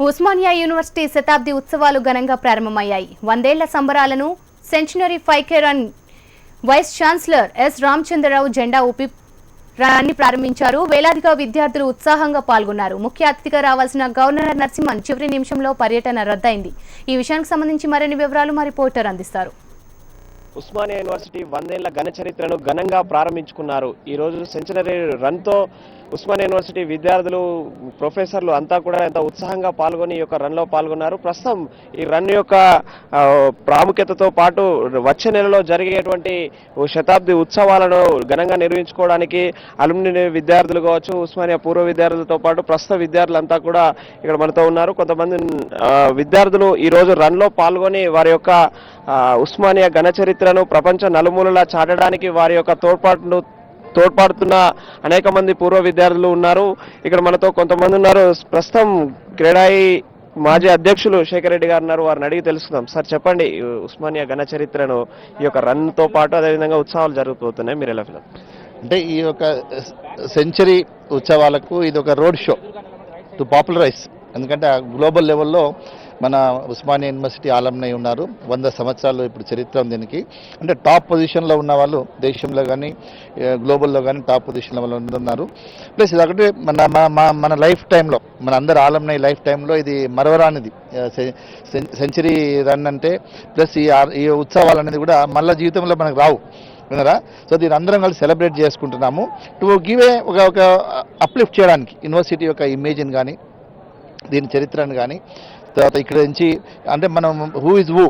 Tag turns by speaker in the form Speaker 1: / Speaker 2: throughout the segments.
Speaker 1: Osmania university శతాబ్ది ఉత్సవాలు ఘనంగా ప్రారంభమయ్యాయి. 100 ఏళ్ల సంబరాలను centenary 5K run vice chancellor S Ramachandra Rao జెండా ఊపి రన్ని ప్రారంభించారు. వేలాదిగా విద్యార్థులు ఉత్సాహంగా పాల్గొన్నారు. ముఖ్య అతిథిగా రావాల్సిన గవర్నర్ నరసింహన్ చివరి నిమిషంలో పర్యటన రద్దయింది. ఈ విషయానికి సంబంధించి మరిన్ని వివరాలు మా రిపోర్టర్ అందిస్తారు.
Speaker 2: ఉస్మానియా యూనివర్సిటీ 100 ఏళ్ల ఘన చరిత్రను ఘనంగా ప్రారంభించుకున్నారు. ఈ రోజు సెంచనరీ రన్తో ఉస్మానియా యూనివర్సిటీ విద్యార్థులు, ప్రొఫెసర్లు అంతా కూడా ఎంతో ఉత్సాహంగా పాల్గొని ఈ యొక్క రన్లో పాల్గొన్నారు. ప్రస్తుతం ఈ రన్ యొక్క ప్రాముఖ్యతతో పాటు వచ్చే నెలలో జరిగేటువంటి శతాబ్ది ఉత్సవాలను ఘనంగా నిర్వహించుకోవడానికి అలుమ్ని విద్యార్థులు కావచ్చు, ఉస్మానియా పూర్వ విద్యార్థులతో పాటు ప్రస్తుత విద్యార్థులంతా కూడా ఇక్కడ మనతో ఉన్నారు. కొంతమంది విద్యార్థులు ఈ రోజు రన్లో పాల్గొని వారి యొక్క ఉస్మానియా ఘన చరిత్రను ప్రపంచ నలుమూలలా చాటడానికి వారి యొక్క తోడ్పడుతున్న అనేక మంది పూర్వ విద్యార్థులు ఉన్నారు. ఇక్కడ మనతో కొంతమంది ఉన్నారు. ప్రస్తుతం క్రీడాయి మాజీ అధ్యక్షులు శేఖర్ రెడ్డి గారు ఉన్నారు. వారిని అడిగి తెలుసుకుందాం. సార్ చెప్పండి, ఉస్మానియా ఘన చరిత్రను ఈ యొక్క రన్తో పాటు అదేవిధంగా ఉత్సవాలు జరుగుతున్నాయి, మీరు ఎలా ఫీల్?
Speaker 3: అంటే ఈ యొక్క సెంచరీ ఉత్సవాలకు ఇది ఒక రోడ్ షో టు పాపులరైజ్. ఎందుకంటే గ్లోబల్ లెవెల్లో మన ఉస్మానియా యూనివర్సిటీ ఆలమ్నై ఉన్నారు. 100 సంవత్సరాలు ఇప్పుడు చరిత్ర ఉంది దీనికి. అంటే టాప్ పొజిషన్లో ఉన్న వాళ్ళు దేశంలో కానీ గ్లోబల్లో కానీ టాప్ పొజిషన్లో వాళ్ళు ఉన్నారు. ప్లస్ ఇది ఒకటి మన లైఫ్ టైంలో, మన అందరి ఆలమ్నై లైఫ్ టైంలో ఇది మరవరానిది సెంచరీ రన్ అంటే. ప్లస్ ఈ ఉత్సవాలు అనేది కూడా మళ్ళీ జీవితంలో మనకు రావు వినరా. సో దీని అందరం కలిసి సెలబ్రేట్ చేసుకుంటున్నాము టు గివ్ ఏ ఒక అప్లిఫ్ట్ చేయడానికి యూనివర్సిటీ యొక్క ఇమేజ్ని కానీ దీని చరిత్రను కానీ. తర్వాత ఇక్కడ నుంచి అంటే మనం హూ ఇస్ హూ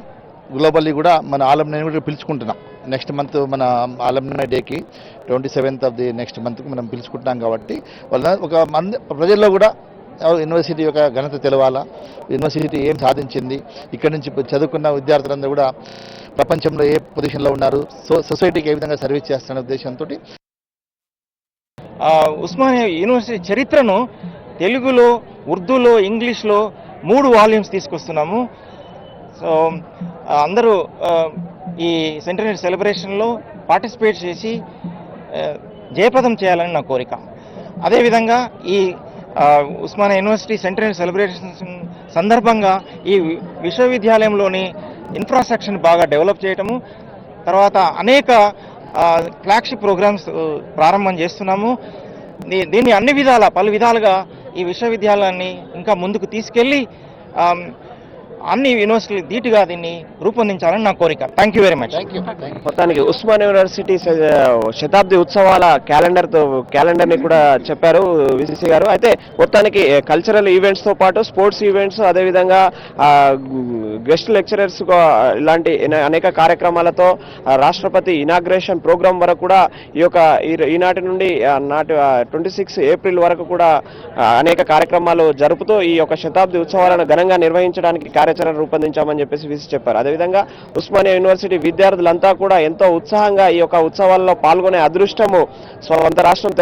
Speaker 3: గ్లోబల్లీ కూడా మన ఆలమ్నై కూడా పిలుచుకుంటున్నాం. నెక్స్ట్ మంత్ మన ఆలమ్నై డేకి 27th ఆఫ్ ది నెక్స్ట్ మంత్కి మనం పిలుచుకుంటున్నాం. కాబట్టి వాళ్ళ ఒక ప్రజల్లో కూడా యూనివర్సిటీ యొక్క ఘనత తెలవాలా, యూనివర్సిటీ ఏం సాధించింది, ఇక్కడ నుంచి చదువుకున్న విద్యార్థులందరూ కూడా ప్రపంచంలో ఏ పొజిషన్లో ఉన్నారు, సొసైటీకి ఏ విధంగా సర్వీస్ చేస్తున్న ఉద్దేశంతో
Speaker 4: ఉస్మానియా యూనివర్సిటీ చరిత్రను తెలుగులో, ఉర్దూలో, ఇంగ్లీష్లో 3 వాల్యూమ్స్ తీసుకొస్తున్నాము. సో అందరూ ఈ సెంటనరీ సెలబ్రేషన్లో పార్టిసిపేట్ చేసి జయప్రదం చేయాలని నా కోరిక. అదేవిధంగా ఈ ఉస్మానియా యూనివర్సిటీ సెంటనరీ సెలబ్రేషన్ సందర్భంగా ఈ విశ్వవిద్యాలయంలోని ఇన్ఫ్రాస్ట్రక్చర్ని బాగా డెవలప్ చేయటము, తర్వాత అనేక ఫ్లాగ్షిప్ ప్రోగ్రామ్స్ ప్రారంభం చేస్తున్నాము. దీన్ని పలు విధాలుగా ఈ విశ్వవిద్యాలయాన్ని ఇంకా ముందుకు తీసుకెళ్లి అన్ని యూనివర్సిటీలు ధీటుగా దీన్ని రూపొందించాలని నా కోరిక. Thank you very much.
Speaker 2: మొత్తానికి ఉస్మానియా యూనివర్సిటీ శతాబ్ది ఉత్సవాల క్యాలెండర్ని కూడా చెప్పారు విసిసి గారు. అయితే మొత్తానికి కల్చరల్ ఈవెంట్స్తో పాటు స్పోర్ట్స్ ఈవెంట్స్, అదేవిధంగా గెస్ట్ లెక్చరర్స్ ఇలాంటి అనేక కార్యక్రమాలతో రాష్ట్రపతి ఇనాగ్రేషన్ ప్రోగ్రాం వరకు కూడా ఈనాటి నుండి 26 ఏప్రిల్ వరకు కూడా అనేక కార్యక్రమాలు జరుపుతూ ఈ యొక్క శతాబ్ది ఉత్సవాలను ఘనంగా నిర్వహించడానికి కార్యాచరణ రూపొందించామని చెప్పేసి విసి చెప్పారు. అదేవిధంగా ఉస్మానియా యూనివర్సిటీ విద్యార్థులంతా కూడా ఎంతో ఉత్సాహంగా ఈ యొక్క ఉత్సవాల్లో పాల్గొనే అదృష్టము స్వంత రాష్ట్రం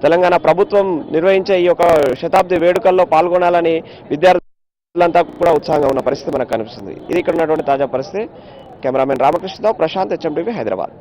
Speaker 2: తెలంగాణ ప్రభుత్వం నిర్వహించే ఈ యొక్క శతాబ్ది వేడుకల్లో పాల్గొనాలని విద్యార్థులంతా కూడా ఉత్సాహంగా ఉన్న పరిస్థితి మనకు కనిపిస్తుంది. ఇది ఇక్కడ ఉన్నటువంటి తాజా పరిస్థితి. Cameraman Ramakrishna Rao, Prashanth, HMTV, Hyderabad.